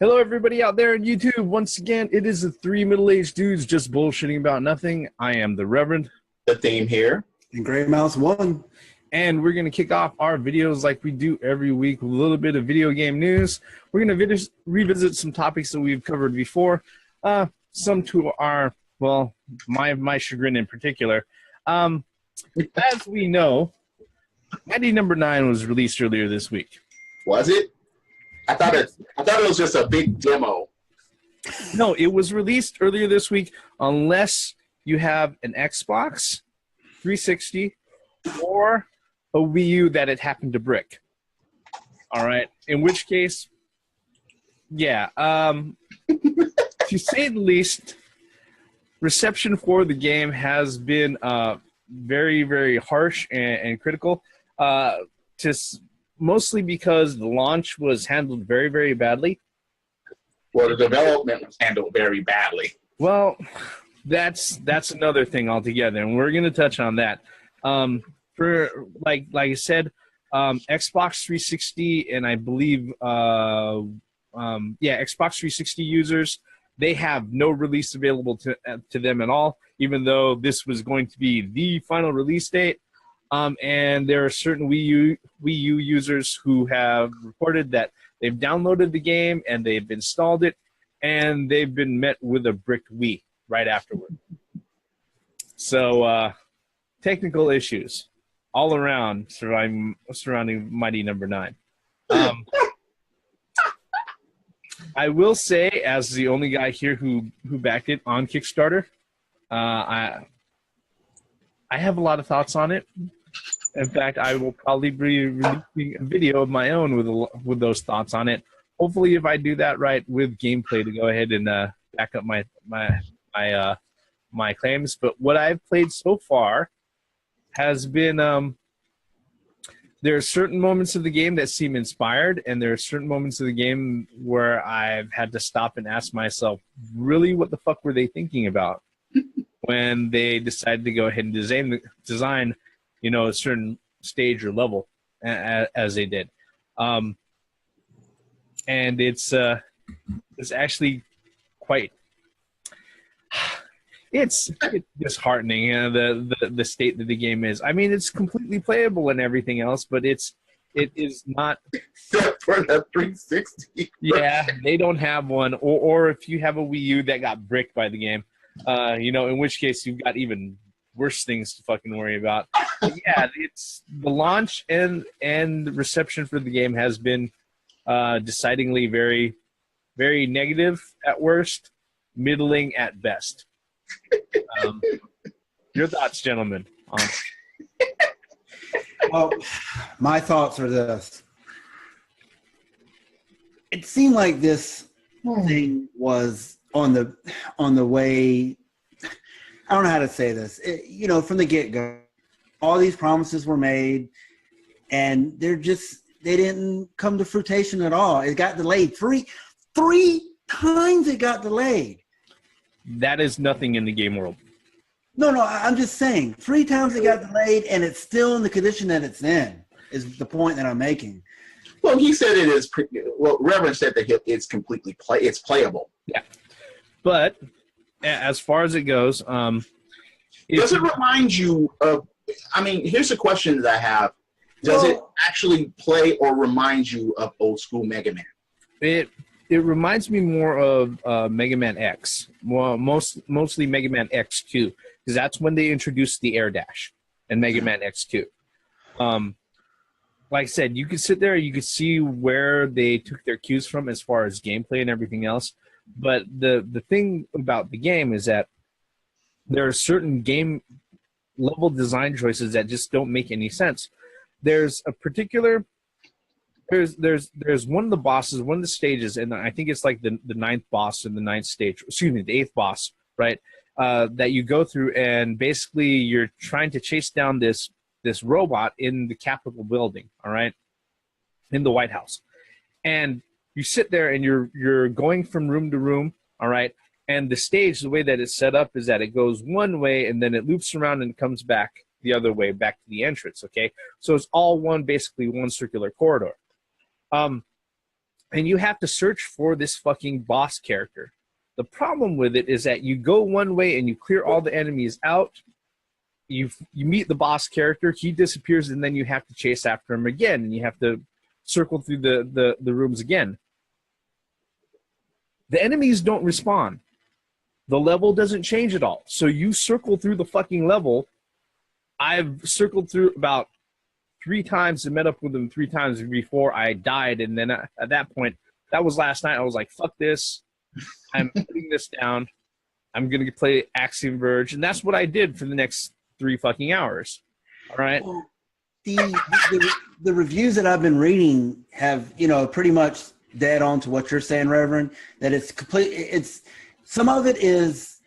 Hello, everybody out there on YouTube. Once again, it is the three middle-aged dudes just bullshitting about nothing. I am the Reverend. The theme here. And Gray Mouse 1. And we're going to kick off our videos like we do every week with a little bit of video game news. We're going to revisit some topics that we've covered before. Some to our, well, my chagrin in particular. As we know, Mighty Number 9 was released earlier this week. Was it? I thought it was just a big demo. No, it was released earlier this week unless you have an Xbox 360 or a Wii U that it happened to brick. All right. In which case, yeah. To say the least, reception for the game has been very, very harsh and critical. Mostly because the launch was handled very, very badly. Well, the development was handled very badly. Well, that's another thing altogether, and we're going to touch on that. For like I said, Xbox 360 and I believe Xbox 360 users, they have no release available to them at all, even though this was going to be the final release date. And there are certain Wii U users who have reported that they've downloaded the game and they've installed it, and they've been met with a bricked Wii right afterward. So technical issues all around surrounding Mighty Number 9. I will say, as the only guy here who backed it on Kickstarter, I have a lot of thoughts on it. In fact, I will probably be releasing a video of my own with those thoughts on it. Hopefully, if I do that right with gameplay to go ahead and back up my claims. But what I've played so far has been there are certain moments of the game that seem inspired, and there are certain moments of the game where I've had to stop and ask myself, really, what the fuck were they thinking about when they decided to go ahead and design a certain stage or level as they did. And it's actually quite, it's disheartening, the state that the game is. I mean, it's completely playable and everything else, but it is not. Except for the 360. Yeah, they don't have one. Or if you have a Wii U that got bricked by the game, in which case you've got even worse things to fucking worry about. But yeah, it's the launch and the reception for the game has been decidedly very, very negative at worst, middling at best. Your thoughts, gentlemen? Well, my thoughts are this. It seemed like this thing was on the way. I don't know how to say this. From the get-go, all these promises were made, and they didn't come to fruition at all. It got delayed. Three times it got delayed. That is nothing in the game world. No, I'm just saying. 3 times it got delayed, and it's still in the condition that it's in, is the point that I'm making. Well, he said it is. Reverend said that it's completely it's playable. Yeah, but as far as it goes, does it remind you of? I mean, here's a question that I have: does it actually play or remind you of old school Mega Man? It reminds me more of Mega Man X, mostly Mega Man X2, because that's when they introduced the air dash in Mega Man X2. Like I said, you could sit there, you could see where they took their cues from as far as gameplay and everything else. But the thing about the game is that there are certain game level design choices that just don't make any sense. There's a particular there's one of the bosses, one of the stages, and I think it's like the ninth boss in the ninth stage. Excuse me, the eighth boss, right? That you go through, and basically you're trying to chase down this robot in the Capitol building, all right, in the White House, and you sit there and you're going from room to room, all right, and the stage, the way that it's set up is that it goes one way and then it loops around and comes back the other way, back to the entrance, okay? So it's all basically one circular corridor. and you have to search for this fucking boss character. The problem with it is that you go one way and you clear all the enemies out. You meet the boss character, he disappears, and then you have to chase after him again, and you have to circle through the rooms again. The enemies don't respawn. The level doesn't change at all. So you circle through the fucking level. I've circled through about 3 times and met up with them 3 times before I died, and then at that point, that was last night, I was like, fuck this. I'm putting this down. I'm going to play Axiom Verge, and that's what I did for the next 3 fucking hours. All right? Well, the reviews that I've been reading have, pretty much dead on to what you're saying, Reverend, that it's some of it is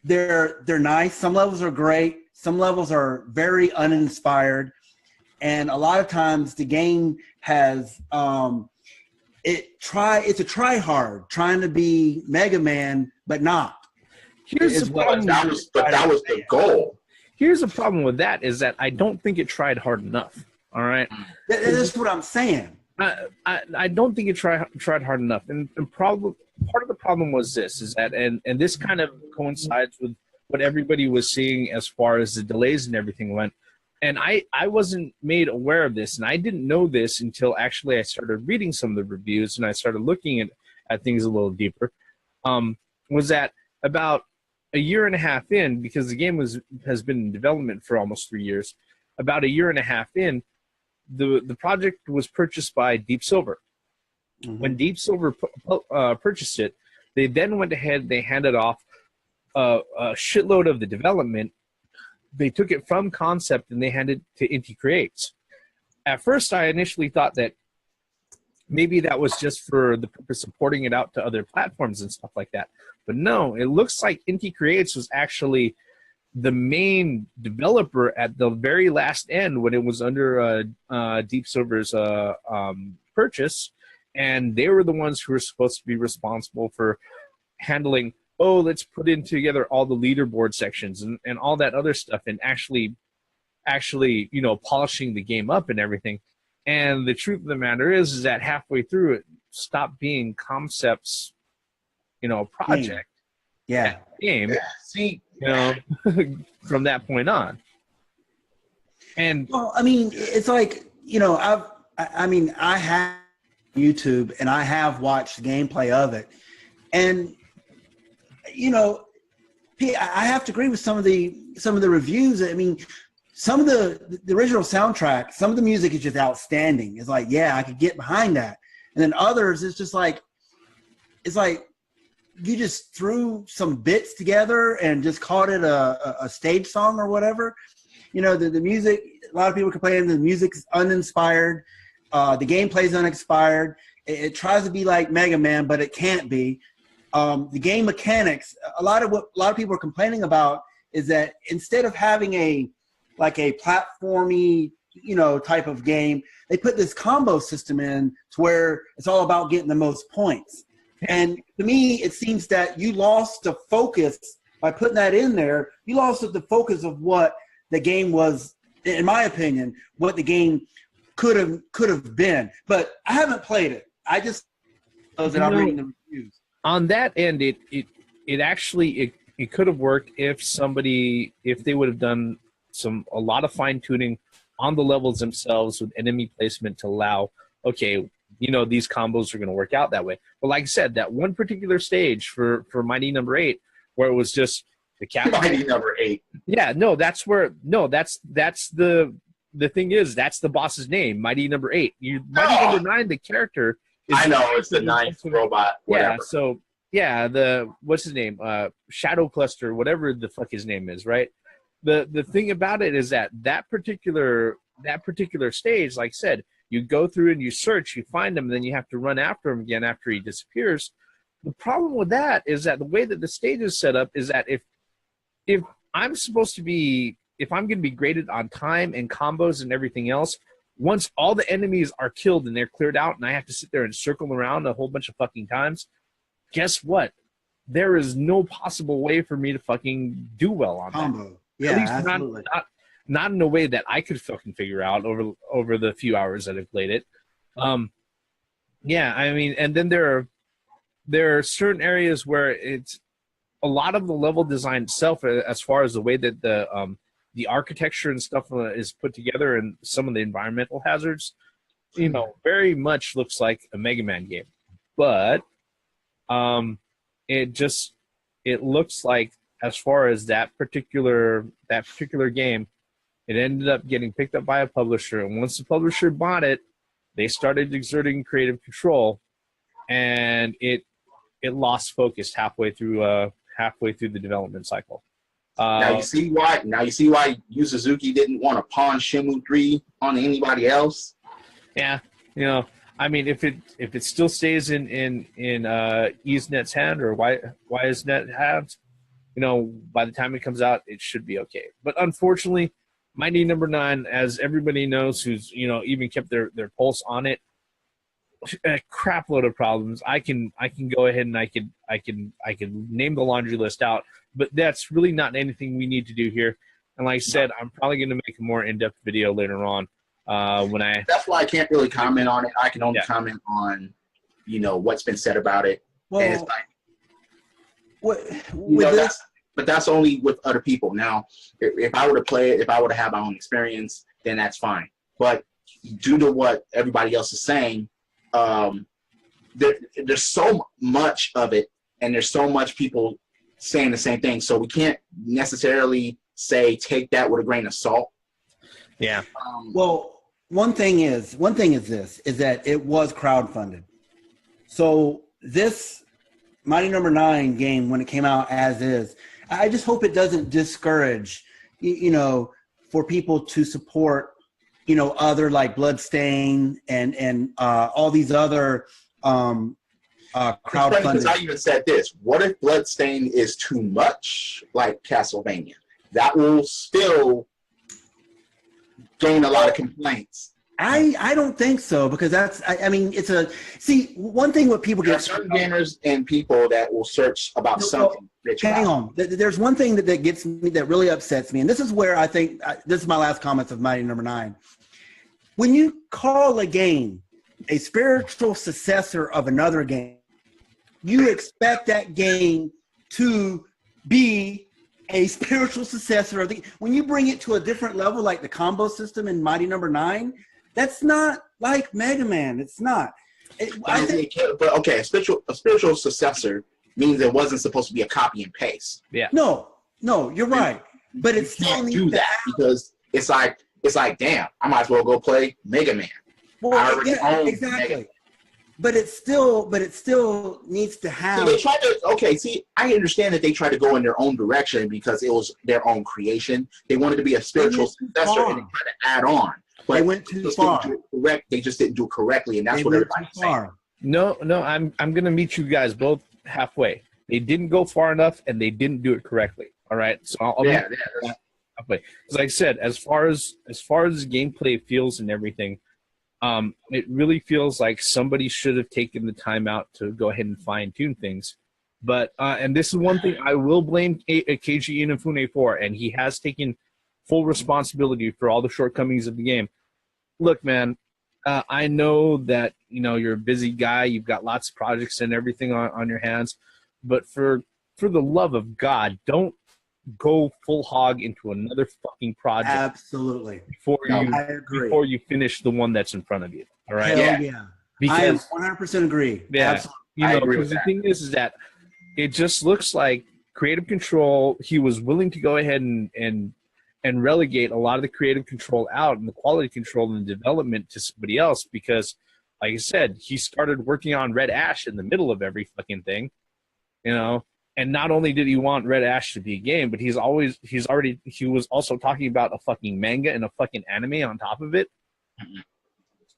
they're nice. Some levels are great. Some levels are very uninspired. And a lot of times the game has it's a try hard, trying to be Mega Man, but not. Here's the problem. That was the goal. Here's the problem with that is that I don't think it tried hard enough. All right, that's what I'm saying. I don't think it tried hard enough, and part of the problem was this is that, and this kind of coincides with what everybody was seeing as far as the delays and everything went. And I wasn't made aware of this, and I didn't know this until actually I started reading some of the reviews and I started looking at things a little deeper. Was that about a year and a half in, because the game has been in development for almost 3 years, about a year and a half in, the project was purchased by Deep Silver. Mm-hmm. When Deep Silver purchased it, they then went ahead, they handed off a shitload of the development. They took it from concept and they handed it to Inti Creates. At first, I initially thought that maybe that was just for the purpose of porting it out to other platforms and stuff like that. But no, it looks like Inti Creates was actually the main developer at the very last end when it was under Deep Silver's purchase. And they were the ones who were supposed to be responsible for handling, let's put in together all the leaderboard sections and all that other stuff, and actually, polishing the game up and everything. And the truth of the matter is that halfway through it stopped being concepts, project. Yeah. Game. Yeah. See, from that point on. And well, I mean, it's like, I have YouTube and I have watched gameplay of it. And I have to agree with some of the reviews. I mean, some of the original soundtrack, some of the music is just outstanding. It's like, yeah, I could get behind that. And then others, it's just like, you just threw some bits together and just called it a stage song or whatever. The music, a lot of people complain the music's uninspired. The gameplay's uninspired. It tries to be like Mega Man, but it can't be. The game mechanics, a lot of people are complaining about is that instead of having a platformy, type of game, they put this combo system in to where it's all about getting the most points. And to me, it seems that you lost the focus by putting that in there. You lost the focus of what the game was, in my opinion, what the game could have been. But I haven't played it. I just know that I'm reading the reviews. On that end, it actually could have worked if they would have done a lot of fine tuning on the levels themselves with enemy placement to allow, these combos are going to work out that way. But like I said, that one particular stage for Mighty Number 8, where it was just the captain. Mighty Number 8. Yeah, no, that's the thing is, that's the boss's name, Mighty Number 8. Mighty Number 9, the character. I know, it's the 9th robot, whatever. Yeah, so, what's his name? Shadow Cluster, whatever the fuck his name is, right? The thing about it is that particular stage, like I said, you go through and you search, you find him, and then you have to run after him again after he disappears. The problem with that is that the way that the stage is set up is that if I'm going to be graded on time and combos and everything else, once all the enemies are killed and they're cleared out and I have to sit there and circle around a whole bunch of fucking times, guess what? There is no possible way for me to fucking do well on combo. That. Yeah, at least absolutely. Not in a way that I could fucking figure out over the few hours that I've played it. Yeah, I mean, and then there are certain areas where it's a lot of the level design itself, as far as the way that the architecture and stuff is put together, and some of the environmental hazards, very much looks like a Mega Man game. But it looks like, as far as that particular game, it ended up getting picked up by a publisher, and once the publisher bought it, they started exerting creative control, and it lost focus halfway through the development cycle. Now you see why Yu Suzuki didn't want to pawn Shenmue 3 on anybody else. Yeah, I mean, if it still stays in EaseNet's hand or YSNet hands, by the time it comes out, it should be okay. But unfortunately, Mighty Number 9, as everybody knows, who's even kept their pulse on it, a crap load of problems. I can go ahead and I can name the laundry list out, but that's really not anything we need to do here. And like I said, I'm probably going to make a more in-depth video later on. That's why I can't really comment on it. I can only comment on, what's been said about it. Well, and it's like, but that's only with other people. Now, if I were to play it, if I were to have my own experience, then that's fine. But due to what everybody else is saying, there's so much of it, and there's so much people saying the same thing. So we can't necessarily say take that with a grain of salt. Yeah. Well, one thing is that it was crowdfunded. So this Mighty Number 9 game, when it came out as is, I just hope it doesn't discourage, for people to support, other like Bloodstain and all these other crowdfunding. Because I even said this: what if Bloodstain is too much like Castlevania? That will still gain a lot of complaints. I don't think so, because one thing what people there get. are certain gamers and people that will search about something. Hang on. There's one thing that gets me, that really upsets me, and this is where I think this is my last comments of Mighty Number 9. When you call a game a spiritual successor of another game, you expect that game to be a spiritual successor of the. When you bring it to a different level, like the combo system in Mighty Number 9, that's not like Mega Man. It's not. But okay, a spiritual successor means it wasn't supposed to be a copy and paste. Yeah. No, you're right. But it still needs do that because it's like, damn, I might as well go play Mega Man. Well, exactly. But it still needs to have. So they tried to. Okay, see, I understand that they tried to go in their own direction because it was their own creation. They wanted to be a spiritual successor, and they tried to add on. But they went too far. They just didn't do it correctly, and that's what everybody's saying. No, I'm going to meet you guys both halfway. They didn't go far enough, and they didn't do it correctly. All right, so I'll halfway. Because like I said, as far as gameplay feels and everything, it really feels like somebody should have taken the time out to go ahead and fine tune things. But and this is one thing I will blame Keiji Inafune for, and he has taken full responsibility for all the shortcomings of the game. Look, man, I know that you're a busy guy. You've got lots of projects and everything on your hands, but for the love of God, don't go full hog into another fucking project. Absolutely. Before you finish the one that's in front of you. All right. Hell yeah. Because I 100% agree. Yeah. Absolutely. I agree with that. The thing is that it just looks like creative control. He was willing to go ahead and relegate a lot of the creative control out and the quality control and development to somebody else because, like I said, he started working on Red Ash in the middle of every fucking thing, And not only did he want Red Ash to be a game, but he was also talking about a fucking manga and a fucking anime on top of it.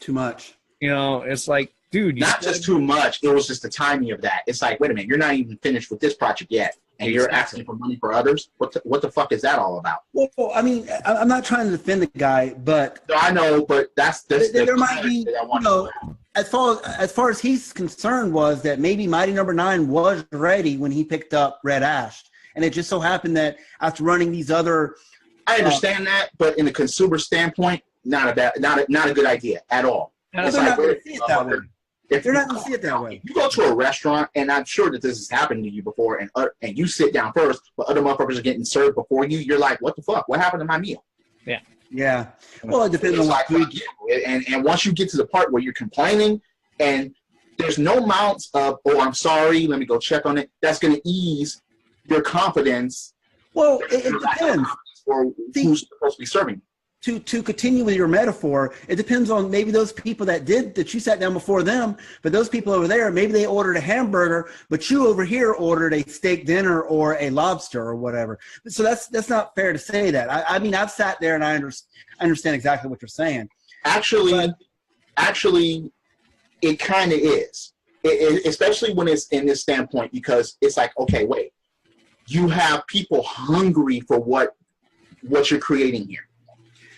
Too much. It's like, dude. Not just too much. It was just the timing of that. It's like, wait a minute, you're not even finished with this project yet, and you're asking for money for others. What the fuck is that all about? Well, I mean, I'm not trying to defend the guy, but no, I know, but there might be, as far as he's concerned, was that maybe Mighty Number 9 was ready when he picked up Red Ash, and it just so happened that after running these other. I understand that, but in a consumer standpoint, not a good idea at all. It's like, If They're not going to see it that way. You go to a restaurant, and I'm sure that this has happened to you before, and you sit down first, but other motherfuckers are getting served before you. You're like, what the fuck? What happened to my meal? Yeah. Yeah. Well, it depends on what food. And once you get to the part where you're complaining, and there's no amount of, oh, I'm sorry, let me go check on it, that's going to ease your confidence. Well, it depends. For who's supposed to be serving. To continue with your metaphor, it depends on maybe those people that you sat down before them, but those people over there, maybe they ordered a hamburger, but you over here ordered a steak dinner or a lobster or whatever. So that's not fair to say that. I mean, I've sat there and I understand exactly what you're saying. Actually, it kind of is, especially when it's in this standpoint, because it's like, okay, wait, you have people hungry for what you're creating here.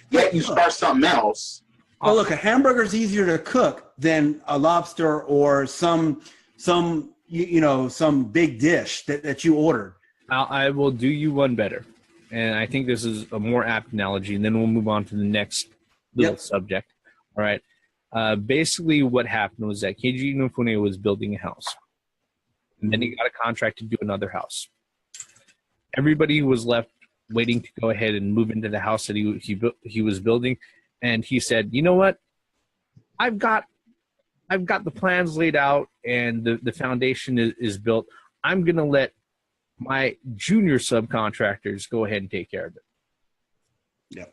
Yet you start something else. Well, look, a hamburger is easier to cook than a lobster or some big dish that you ordered. I will do you one better, and I think this is a more apt analogy, and then we'll move on to the next little subject. All right. Basically, what happened was that Keiji Inafune was building a house, and then he got a contract to do another house. Everybody was left waiting to go ahead and move into the house that he was building, and he said, "You know what? I've got the plans laid out, and the foundation is built. I'm gonna let my junior subcontractors go ahead and take care of it." Yeah.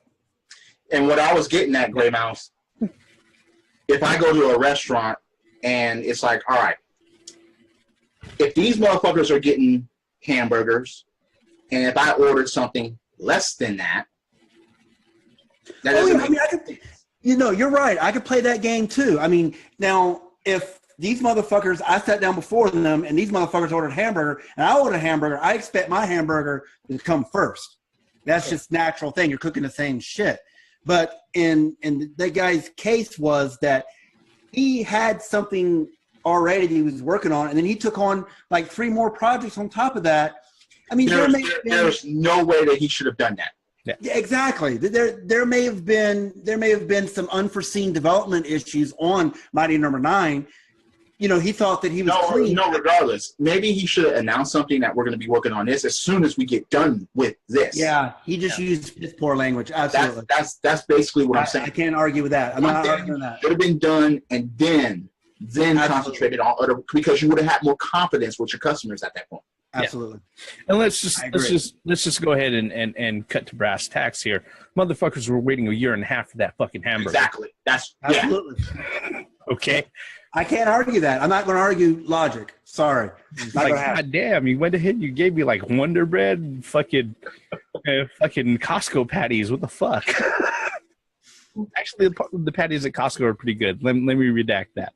And what I was getting at, Gray Mouse, if I go to a restaurant and it's like, all right, if these motherfuckers are getting hamburgers, and if I ordered something less than that, doesn't make sense. You're right. I could play that game too. I mean, now if these motherfuckers, I sat down before them, and these motherfuckers ordered hamburger, and I ordered a hamburger, I expect my hamburger to come first. That's just natural thing. You're cooking the same shit. But in that guy's case was that he had something already that he was working on, and then he took on like 3 more projects on top of that. I mean, there's no way that he should have done that. Yeah, exactly. There may have been some unforeseen development issues on Mighty Number 9. He thought that he was clean. No, regardless, maybe he should have announced something that we're going to be working on this as soon as we get done with this. Yeah, he just used his poor language. Absolutely. That's basically what I'm saying. I can't argue with that. I'm not arguing that. Should have been done, and then concentrated on other, because you would have had more confidence with your customers at that point. Absolutely. Yeah. And let's just go ahead and cut to brass tacks here. Motherfuckers were waiting a year and a half for that fucking hamburger. Exactly. Absolutely. Okay. I can't argue that. I'm not going to argue logic. Sorry. Like, God damn, you went ahead and you gave me like Wonder Bread, fucking Costco patties. What the fuck? Actually, the patties at Costco are pretty good. Let me redact that.